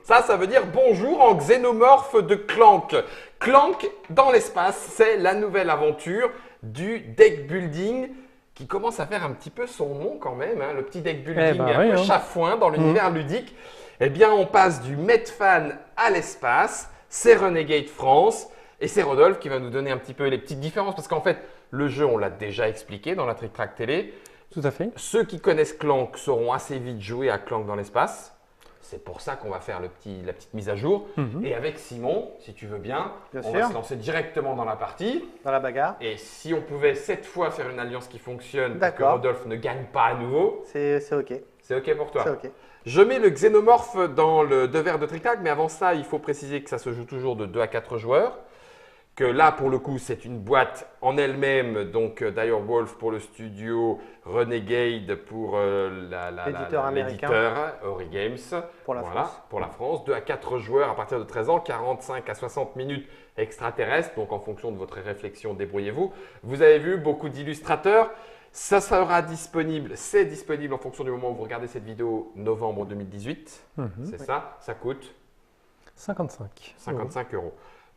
Ça veut dire bonjour en xénomorphe de Clank. Clank dans l'espace, c'est la nouvelle aventure du deck building qui commence à faire un petit peu son nom quand même. Hein, le petit deck building un peu chafouin dans l'univers ludique. Eh bien, on passe du Medfan à l'espace. C'est Renegade France et c'est Rodolphe qui va nous donner un petit peu les petites différences parce qu'en fait, le jeu, on l'a déjà expliqué dans la Trick Track télé. Tout à fait. Ceux qui connaissent Clank sauront assez vite jouer à Clank dans l'espace. C'est pour ça qu'on va faire la petite mise à jour. Et avec Simon, si tu veux bien, on va se lancer directement dans la partie. Dans la bagarre. Et si on pouvait cette fois faire une alliance qui fonctionne, pour que Rodolphe ne gagne pas à nouveau. C'est OK. C'est OK pour toi? C'est OK. Je mets le xénomorphe dans le devers de Trick Track, mais avant ça, il faut préciser que ça se joue toujours de 2 à 4 joueurs. Que là, pour le coup, c'est une boîte en elle-même, donc Direwolf pour le studio, Renegade pour l'éditeur Ori Games pour la France. Pour la France. 2 à 4 joueurs à partir de 13 ans, 45 à 60 minutes extraterrestres, donc en fonction de votre réflexion, débrouillez-vous. Vous avez vu beaucoup d'illustrateurs. Ça sera disponible, c'est disponible en fonction du moment où vous regardez cette vidéo, novembre 2018. C'est ça, ça coûte 55 €.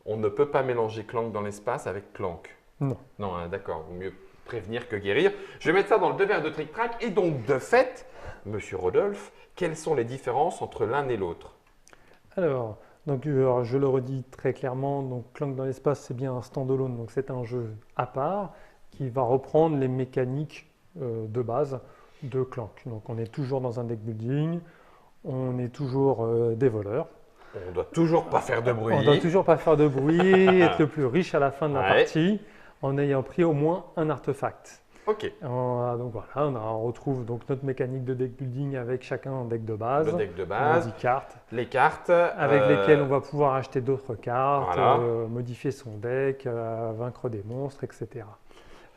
On ne peut pas mélanger Clank dans l'espace avec Clank. Non. Non, hein, d'accord. Vaut mieux prévenir que guérir. Je vais mettre ça dans le devers de Trick Track. Et donc, de fait, Monsieur Rodolphe, quelles sont les différences entre l'un et l'autre? Alors, je le redis très clairement, donc Clank dans l'espace, c'est bien un standalone, donc c'est un jeu à part qui va reprendre les mécaniques de base de Clank. Donc, on est toujours dans un deck building, on est toujours des voleurs. On ne doit toujours pas faire de bruit. On ne doit toujours pas faire de bruit, être le plus riche à la fin de la partie, en ayant pris au moins un artefact. Ok. Donc voilà, on retrouve donc notre mécanique de deck building avec chacun un deck de base. Le deck de base. 10 cartes. Les cartes. Avec lesquelles on va pouvoir acheter d'autres cartes, Voilà. modifier son deck, vaincre des monstres, etc.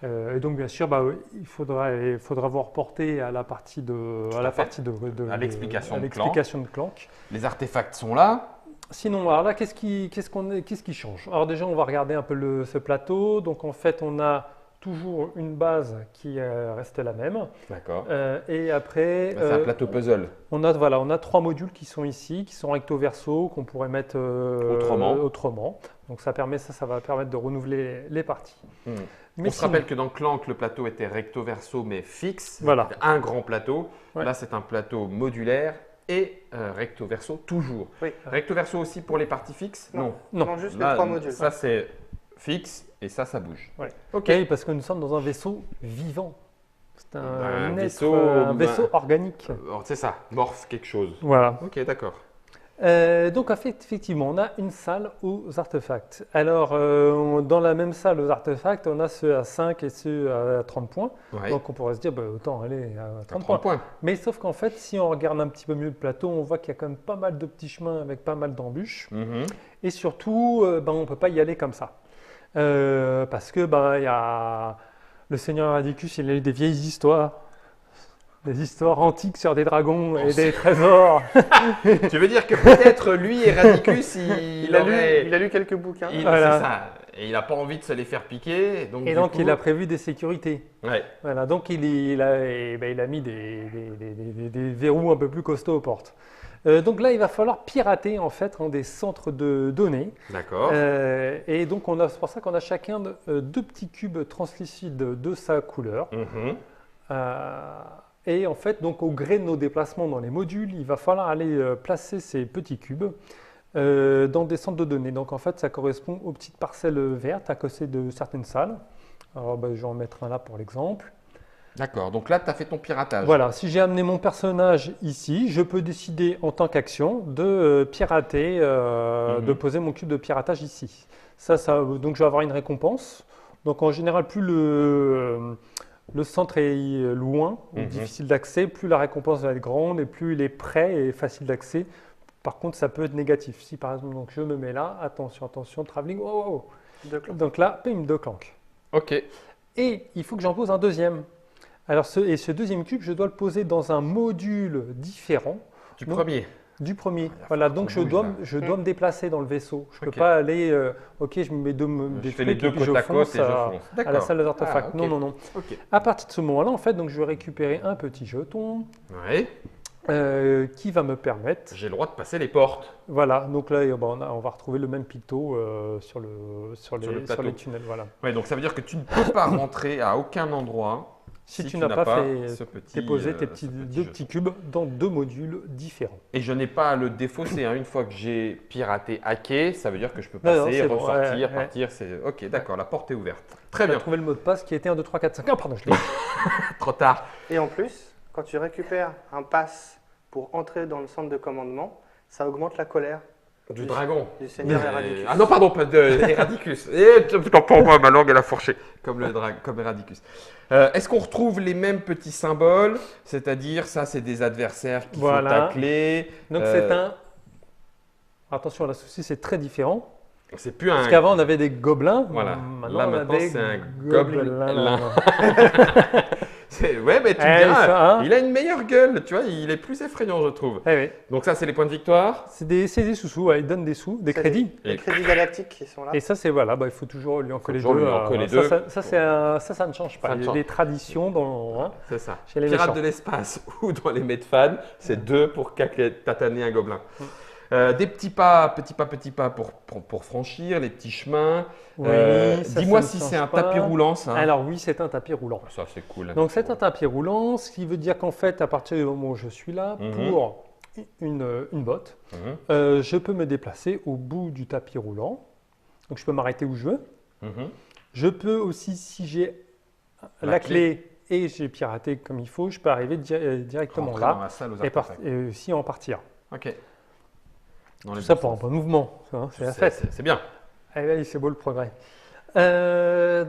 Et donc bien sûr, il faudra vous reporter à la partie à l'explication de Clank. Les artefacts sont là. Sinon, alors là, qu'est-ce qui change? Alors déjà, on va regarder un peu ce plateau. Donc en fait, on a toujours une base qui reste la même. D'accord. Et après, c'est un plateau puzzle. On a 3 modules qui sont ici, qui sont recto verso, qu'on pourrait mettre autrement. Donc ça va permettre de renouveler les parties. On se rappelle que dans Clank, le plateau était recto verso mais fixe. Voilà. Un grand plateau. Ouais. Là, c'est un plateau modulaire et recto verso toujours. Oui. Recto verso aussi pour les parties fixes? Non, juste Là, les 3 modules. Ça, c'est fixe et ça bouge. Ouais. Ok. Oui, parce que nous sommes dans un vaisseau vivant. C'est un vaisseau organique. C'est ça, morphe quelque chose. Voilà. Ok, d'accord. Donc effectivement, on a une salle aux artefacts. Alors, dans la même salle aux artefacts, on a ceux à 5 et ceux à 30 points. Ouais. Donc on pourrait se dire, autant aller à 30 30 points. points. Mais sauf qu'en fait, si on regarde un petit peu mieux le plateau, on voit qu'il y a quand même pas mal de petits chemins avec pas mal d'embûches. Et surtout, on ne peut pas y aller comme ça. Parce que il y a le Seigneur Radicus, il a eu des vieilles histoires. Des histoires antiques sur des dragons et des trésors. Tu veux dire que peut-être lui et Radicus, il a lu quelques bouquins. Voilà. C'est ça. Et il n'a pas envie de se les faire piquer. Donc, Il a prévu des sécurités. Ouais. Voilà, donc il a mis des verrous un peu plus costauds aux portes. Donc là, il va falloir pirater en fait des centres de données. D'accord. Et donc c'est pour ça qu'on a chacun 2 petits cubes translucides de sa couleur. Et en fait, donc au gré de nos déplacements dans les modules, il va falloir aller placer ces petits cubes dans des centres de données. Donc en fait, ça correspond aux petites parcelles vertes à côté de certaines salles. Alors je vais en mettre un là pour l'exemple. D'accord, donc là, tu as fait ton piratage. Voilà, si j'ai amené mon personnage ici, je peux décider en tant qu'action de pirater, de poser mon cube de piratage ici. Donc je vais avoir une récompense. Donc en général, plus le centre est loin, ou difficile d'accès, plus la récompense va être grande et plus il est près et facile d'accès. Par contre, ça peut être négatif. Si par exemple, donc, je me mets là, attention, travelling, donc là, bim, 2 Clank. Ok. Et il faut que j'en pose un deuxième. Alors, ce deuxième cube, je dois le poser dans un module différent. Du premier. Du premier. Voilà, donc je dois me déplacer dans le vaisseau. Je ne peux Ok. pas aller, je me mets des Je fais les deux trucs et côte à côte et je fonce. à la salle des artefacts. Ah, ok. Non. Ok. À partir de ce moment-là, en fait, donc je vais récupérer un petit jeton. Ouais. qui va me permettre, J'ai le droit de passer les portes. voilà, donc là on va retrouver le même picto sur le les plateau. tunnels. Voilà. Ouais, donc ça veut dire que tu ne peux pas rentrer à aucun endroit Si tu n'as pas fait ce petit, déposer tes ce petit deux jeton. petits cubes dans 2 modules différents. Et je n'ai pas à le défausser. Hein. Une fois que j'ai piraté, hacké, ça veut dire que je peux Non, non, passer, c'est bon, ressortir, ouais. partir. Ok, d'accord, la porte est ouverte. Très Tu as bien. trouvé le mot de passe qui était 1, 2, 3, 4, 5. Ah, pardon, je l'ai. Trop tard. Et en plus, quand tu récupères un pass pour entrer dans le centre de commandement, ça augmente la colère Du dragon. du seigneur Eradicus. Ah non, pardon, pas de Eradicus. Putain, pour moi, ma langue, elle a fourché, comme Eradicus. Est-ce qu'on retrouve les mêmes petits symboles? C'est-à-dire, ça, c'est des adversaires qu'il faut tacler. Donc c'est un. Attention, là, ceci c'est très différent. C'est plus un. Parce qu'avant on avait des gobelins. Voilà. Maintenant, Là, on a maintenant, des c'est un gobelins. Ouais, mais tu me Eh, diras, ça, hein. il a une meilleure gueule, tu vois, il est plus effrayant, je trouve. Eh oui. Donc ça, c'est les points de victoire. C'est des sous-sous, ouais, ils donnent des sous, des C'est crédits. Les crédits galactiques qui sont là. Et ça, c'est voilà, il faut toujours lui en coller toujours deux. lui en coller ça, deux. ça ne change pas. Ça ne Il y a change. des traditions dans. Hein, C'est ça. chez les Pirates méchants. de l'espace ou dans les Medfans, c'est 2 pour tataner un gobelin. Des petits pas pour franchir, les petits chemins. Oui, ça, Dis-moi ça si ne c'est change un pas. tapis roulant, ça. Alors oui, c'est un tapis roulant. Ça, c'est cool. Donc c'est un tapis roulant, ce qui veut dire qu'en fait, à partir du moment où je suis là, Mhm. pour une botte, Mhm, je peux me déplacer au bout du tapis roulant. Donc je peux m'arrêter où je veux. mhm. Je peux aussi, si j'ai La la clé et j'ai piraté comme il faut, je peux arriver directement Rentrer dans là la salle aux et, artefacts. et aussi en partir. Ok. Dans Tout les ça deux pour un sens. bon mouvement, hein, c'est la fête. C'est bien. Eh oui, c'est beau le progrès.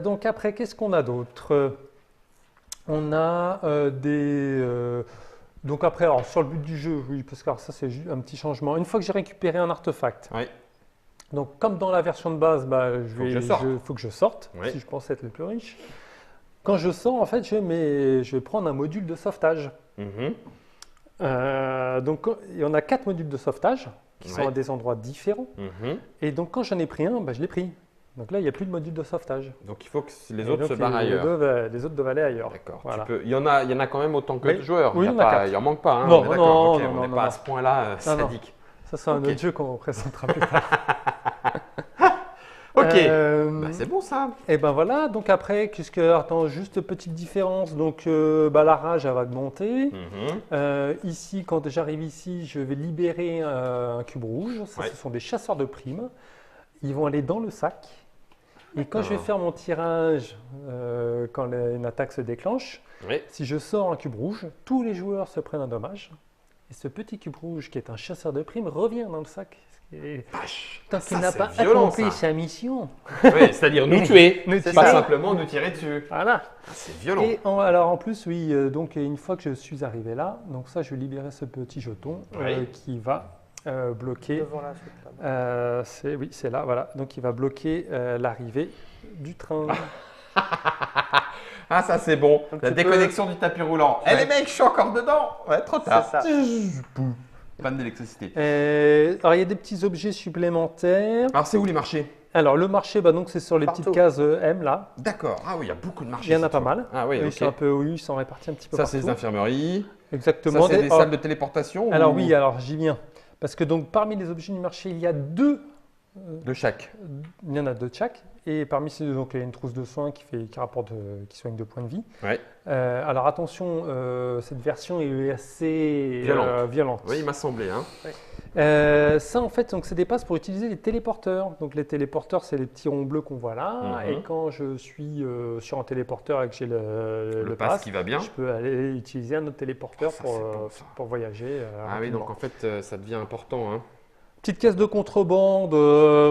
Donc après, qu'est-ce qu'on a d'autre? On a donc après, alors, sur le but du jeu, oui, parce que alors, ça c'est juste un petit changement. Une fois que j'ai récupéré un artefact, Oui. donc comme dans la version de base, bah, Faut que je sorte. faut que je sorte, Oui. si je pense être le plus riche. Quand je sors, en fait, je vais prendre un module de sauvetage. Mhm. Donc il y en a 4 modules de sauvetage qui sont Ouais. à des endroits différents. Mhm. Et donc quand j'en ai pris un, bah, je l'ai pris. Donc là, il n'y a plus de module de sauvetage. Donc il faut que les Et autres donc, se barrent ailleurs. les autres doivent aller ailleurs. D'accord. Voilà. Il y en a quand même autant que Oui. de joueurs. Oui, il il y en a quatre. il en manque pas. Hein, Non, on est d'accord. non, Ok, non, on non, n'est non, pas à non. ce point-là Non, non. sadique. Ça, c'est un Ok. autre jeu qu'on présentera plus tard. Ok. Euh, Bah, c'est bon ça. et ben voilà, donc après, attends, juste petite différence. Donc la rage, elle va augmenter. Mhm. Ici, quand j'arrive ici, je vais libérer un cube rouge. Ça, Ouais. ce sont des chasseurs de primes. Ils vont aller dans le sac. Et quand je vais D'accord. faire mon tirage, quand une attaque se déclenche, Oui. si je sors un cube rouge, tous les joueurs se prennent un dommage. Et ce petit cube rouge, qui est un chasseur de primes, revient dans le sac. Et Vache. tant Ça, qu'il n'a c'est pas violent, accompli ça. sa mission. Oui, c'est-à-dire nous tuer, Nous pas tuer. simplement nous tirer dessus. Voilà. C'est violent. Et alors en plus, oui, donc une fois que je suis arrivé là, donc ça, je vais libérer ce petit jeton Oui. qui va bloquer. Devant la suite là-bas. C'est là, voilà. Donc il va bloquer l'arrivée du train. Ah, ça c'est bon. Donc, La tu déconnexion du tapis roulant. Eh Ouais. les mecs, je suis encore dedans. Ouais, trop tard. C'est ça. Panne d'électricité. Alors il y a des petits objets supplémentaires. Alors c'est où les marchés? Alors le marché, bah, donc c'est sur les Partout. petites cases M là. D'accord. Ah oui, il y a beaucoup de marchés. Il y en a cette pas fois. mal. Ah oui, Ils ok. sont un peu, oui, ils sont répartis un petit peu Ça partout. c'est les infirmeries. Exactement. Ça c'est des Oh, salles de téléportation. Alors ou oui, alors j'y viens. Parce que donc parmi les objets du marché, il y a de chaque. il y en a 2 de chaque. Et parmi ces deux, donc, il y a une trousse de soins qui soigne 2 points de vie. Ouais. Alors attention, cette version est assez violente. Oui, il m'a semblé. Hein. Ça en fait, donc c'est des passes pour utiliser les téléporteurs. Donc les téléporteurs, c'est les petits ronds bleus qu'on voit là. Mhm. Et quand je suis sur un téléporteur et que j'ai le pass pass, qui va bien. je peux aller utiliser un autre téléporteur Ça, pour, c'est bon, ça. pour voyager. Ah oui, rapidement. donc en fait ça devient important. Hein. Petite caisse de contrebande,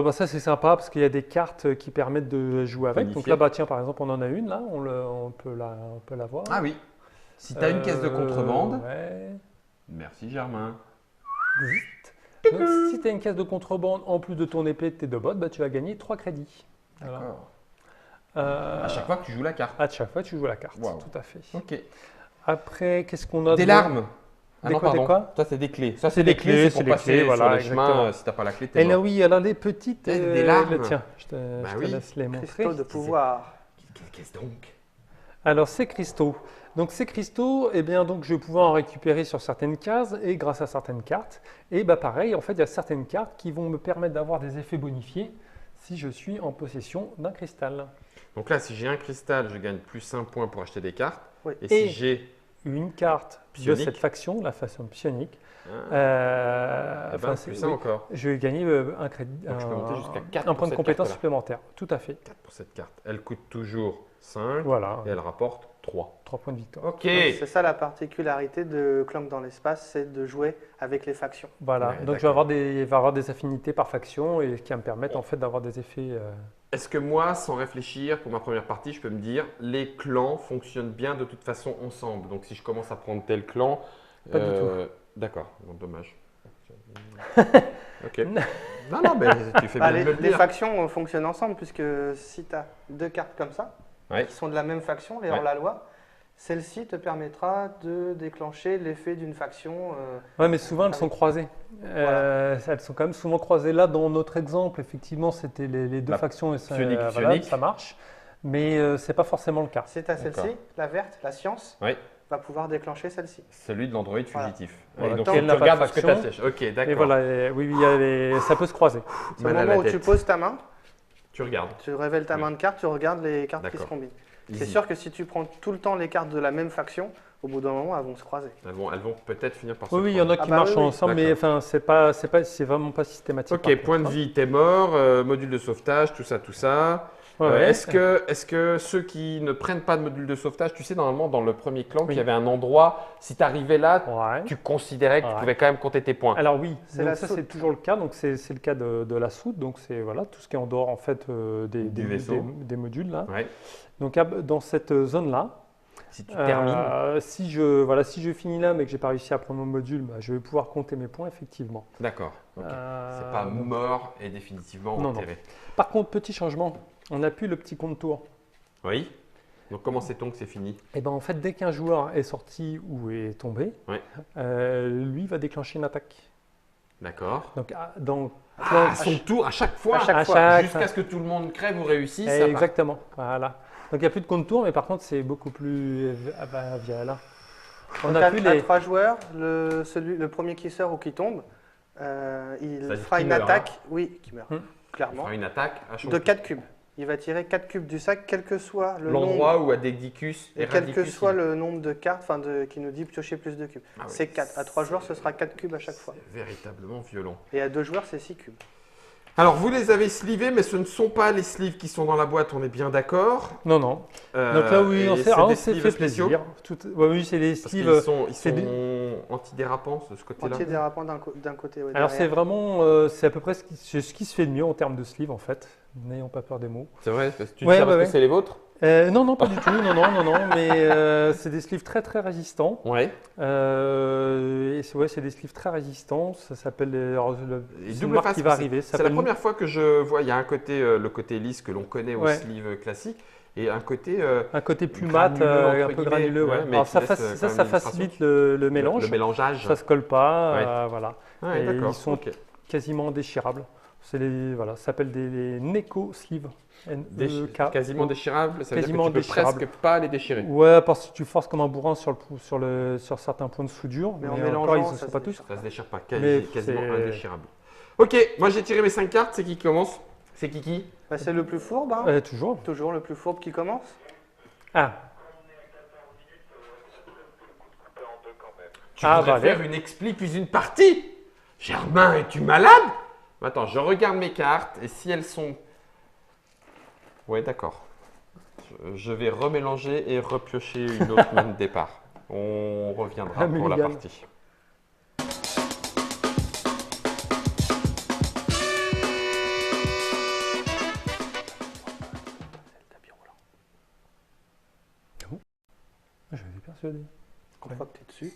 bah ça c'est sympa parce qu'il y a des cartes qui permettent de jouer avec. Donc Bonifier. là, bah, tiens, par exemple, on en a une là, on peut la voir. Ah oui. Si tu as une caisse de contrebande. Ouais. Merci Germain. Zut. Donc, si tu as une caisse de contrebande en plus de ton épée et de tes 2 bottes, bah, tu vas gagner 3 crédits. Voilà. D'accord. À À chaque fois que tu joues la carte. chaque fois, tu joues la carte. Waouh. Tout à fait. Ok. Après, qu'est-ce qu'on a Des de- larmes. Ah Des non, quoi, des pardon. quoi Ça, c'est des clés. Ça, C'est des clés, c'est pour c'est des passer clés, voilà, sur les chemins. exactement. Si t'as pas la clé, t'es Et là, mort. oui, alors les petites. Des larmes. Tiens, je te Bah je te oui. laisse les montrer. Cristaux de pouvoir. Qu'est-ce donc? Alors, ces cristaux. Donc, ces cristaux, eh bien, donc, je vais pouvoir en récupérer sur certaines cases et grâce à certaines cartes. Et bah, pareil, en fait, il y a certaines cartes qui vont me permettre d'avoir des effets bonifiés si je suis en possession d'un cristal. Donc là, si j'ai un cristal, je gagne plus 1 point pour acheter des cartes. Oui. Et Et si j'ai une carte Psionique. de cette faction, la faction psionique, eh ben, c'est- plus 1 oui, encore. je vais gagner un crédit, Donc, je peux monter jusqu'à 4 un pour point de cette compétence carte-là. supplémentaire. Tout à fait. 4 pour cette carte. Elle coûte toujours 5 Voilà, et elle rapporte 3. 3 points de victoire. Ok. C'est ça la particularité de Clank dans l'espace, c'est de jouer avec les factions. Voilà, Ouais, donc d'accord. il va avoir des affinités par faction et qui va me permettre en fait d'avoir des effets. Est-ce que moi, sans réfléchir, pour ma première partie, je peux me dire les clans fonctionnent bien de toute façon ensemble. Donc si je commence à prendre tel clan. Pas du D'accord, bon, dommage. Ok. Non, mais tu fais bien Bah, de me le les dire. factions fonctionnent ensemble, puisque si tu as deux cartes comme ça, Ouais. qui sont de la même faction, les Ouais. hors-la-loi, celle-ci te permettra de déclencher l'effet d'une faction. Ouais, mais souvent elles sont croisées. Elles sont quand même souvent croisées. Là, dans notre exemple, effectivement, c'était les deux La factions et ça, psionique, voilà, psionique. ça marche. Mais c'est pas forcément le cas. Si tu as D'accord. celle-ci, la verte, la science, Oui, va pouvoir déclencher celle-ci. celui de l'Android Voilà. fugitif. Voilà. Et donc Tant tu qu'elle n'a pas de regardes ce que tu as faction. Ok, d'accord. Et voilà, oui, oui, ça peut se croiser. C'est au Mal à moment la où tu tête. poses ta main, Tu regardes. tu révèles ta Oui. main de carte, tu regardes les cartes qui se D'accord. combinent. C'est Easy. sûr que si tu prends tout le temps les cartes de la même faction, au bout d'un moment, elles vont se croiser. Elles vont peut-être finir par se Oui, oui, il y en a croiser. qui bah marchent oui, oui. ensemble, mais D'accord. enfin, c'est vraiment pas systématique. Ok, par contre, point de hein. vie, t'es mort, module de sauvetage, tout ça, tout ça. Ouais, ouais. Est-ce que ceux qui ne prennent pas de module de sauvetage, tu sais, normalement, dans le premier clan, Oui. il y avait un endroit, si tu arrivais là, Ouais. tu considérais que tu Ouais. pouvais quand même compter tes points. Alors oui, C'est donc la ça soute. c'est toujours le cas. Donc c'est le cas de la soute. Donc c'est voilà tout ce qui est en dehors en fait Du vaisseau. des modules là. Ouais. Donc dans cette zone là, Si tu termines. si je finis là mais que j'ai pas réussi à prendre mon module, bah, je vais pouvoir compter mes points effectivement. D'accord. ok. C'est pas Donc, mort et définitivement Non, enterré. par contre petit changement, on n'a plus le petit contour. Oui. Donc comment sait-on que c'est fini? Et ben en fait dès qu'un joueur est sorti ou est tombé, Ouais. lui va déclencher une attaque. D'accord. Donc dans À son tour, à chaque fois, À chaque fois. chaque- jusqu'à ce que tout le monde crève ou réussisse. ça part. Exactement, voilà. Donc il n'y a plus de contour, mais par contre c'est beaucoup plus via là. On Donc, a à, plus à les. 3 joueurs, le premier qui sort ou qui tombe, il Ça dit fera qui une meurt, attaque, oui, qui meurt, Hmm. On clairement, fera une attaque à son de tour. 4 cubes. Il va tirer 4 cubes du sac, quel que soit le L'endroit nombre, où Adegdicus et et quel que Radicus, soit il- le nombre de cartes qui nous dit piocher plus de cubes. Ah oui. C'est 4. À 3 joueurs, ce sera 4 cubes à chaque fois. C'est véritablement violent. Et à 2 joueurs, c'est 6 cubes. Alors, vous les avez slivés, mais ce ne sont pas les sleeves qui sont dans la boîte, on est bien d'accord. Non, non. Donc là, oui, et on c'est s'est des s'est sleeves fait spéciaux, plaisir. Oui, c'est des Parce qu'ils sleeves. sont, c'est antidérapants de ce côté-là. Anti-dérapant d'un côté. Ouais, Alors c'est derrière. vraiment, c'est à peu près ce qui se fait de mieux en termes de sleeve en fait. N'ayons pas peur des mots. C'est vrai, parce que tu Ouais, sais parce ouais, que c'est les vôtres. Non, non, pas du tout. Non, mais c'est des sleeves très très résistants. Ouais. Et c'est des sleeves très résistants. Ça s'appelle Et c'est une double marque face, qui va arriver. Ça C'est la s'appelle- première fois que je vois, il y a un côté, le côté lisse que l'on connaît au Ouais. sleeve classique, et un côté Un côté plus mat, granuleux, un entre peu guillemets, granuleux. Ouais. ouais, mais Alors qui ça, laisse, ça quand même une facilite le mélange. le mélangeage. Ça se colle pas. Ouais. Voilà. Ouais, et d'accord. ils sont ok. quasiment déchirables. Voilà, ça s'appelle des Neko sleeves. N-E-K. Quasiment déchirables, ça veut Quasiment dire que tu peux déchirables. presque pas les déchirer. Ouais, parce que tu forces comme un bourrin sur certains points de soudure. Mais en encore, mélangeant, ils ne ça sont se pas tous. déchire. Ça se déchire pas, Mais quasiment c'est- indéchirable. Ok, moi j'ai tiré mes 5 cartes, c'est qui commence? C'est qui? Bah, c'est le plus fourbe, hein. Toujours. Toujours le plus fourbe qui commence. Ah, Tu Ah, voudrais bah, faire allez. une expli puis une partie? Germain, es-tu malade? Attends, je regarde mes cartes et si elles sont... Ouais, d'accord. Je vais remélanger et repiocher une autre main de départ. On reviendra Ah, pour la Mulligan. partie. je suis persuadé. Une fois que tu es dessus.